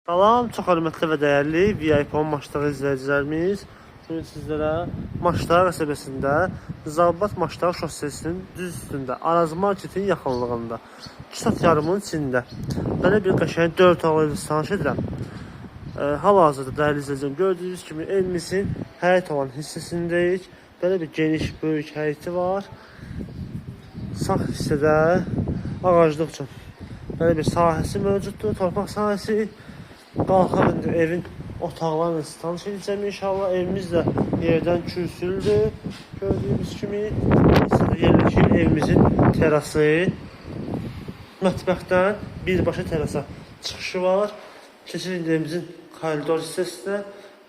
Salam, çox hörmətli və dəyərli VIP Maçlar izləyicilərimiz. Bugün sizlərə Maçlar qəsəbəsində Zabat Maçlar şossesinin düz üstündə, Araz Marketin yaxınlığında, 2 saat yarımın içində belə bir qəşəng 4 otaqlı evi tanış edirəm. Hal-hazırda dəyərli izləyicilər, gördüyünüz kimi evimizin həyət olan hissəsindəyik. Belə bir geniş, böyük həyəti var. Sağ hissədə ağaclıq üçün belə bir sahəsi mövcuddur, torpaq sahəsi. Qalxaq indi evin otaqlarını tanış edəcəm inşallah. Evimiz də yerdən kürsülüdür. Gördüyümüz kimi hissədə yerləşir evimizin terası. Mətbəxdən birbaşa terasa çıxışı var. Keçir indi evimizin koridor hissəsinə.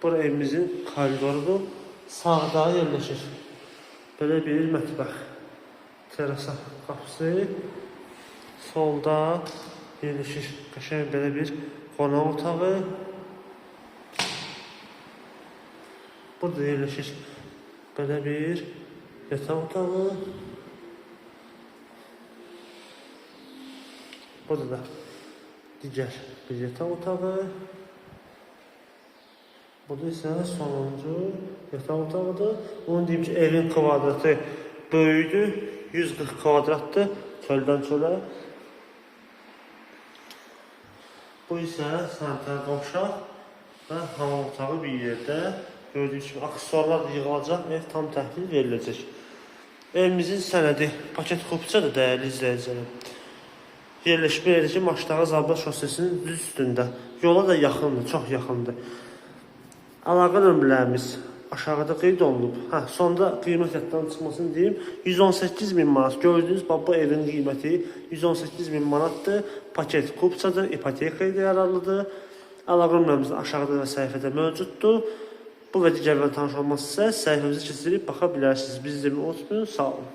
Bura evimizin koridorudur. Sağda yerləşir belə bir mətbəx. Terasa qapısı. Solda yerləşir qəşəng belə bir qonaq otağı. Burada yerləşir belə bir yataq otağı. Burada da digər bir yataq otağı. Burada isə sonuncu yataq otağıdır. Onu deyim ki, evin kvadratı böyüdür. 140 kvadratdır çöldən çölə. Bu isə sanitar qovşaq və hamam otağı bir yerdə. Gördüyünüz kimi aksesuarlar yığılacaq, ev tam təhvil veriləcək. Evimizin sənədi paket kupçadır dəyərli izləyicilərim. Yerləşmə yeri ki, Maçlar Zabat şossesinin düz üstündə. Yola da yaxındır, çox yaxındır. Əlaqə nömrələrimiz aşağıda qeyd olunub. Sonda qiymət yaddan çıxmasını deyim. 118.000 manat. Gördüyünüz bu evin qiyməti 118.000 manatdır. Paket kupçadır, ipoteka ilə yararlıdır. Əlaqə nömrəmiz aşağıda və səhifədə mövcuddur. Bu və digər tanış olmaq istəsəniz səhifəmizi keçirib baxa bilərsiniz. Bizi izləməyi unutmayın. Sağ olun.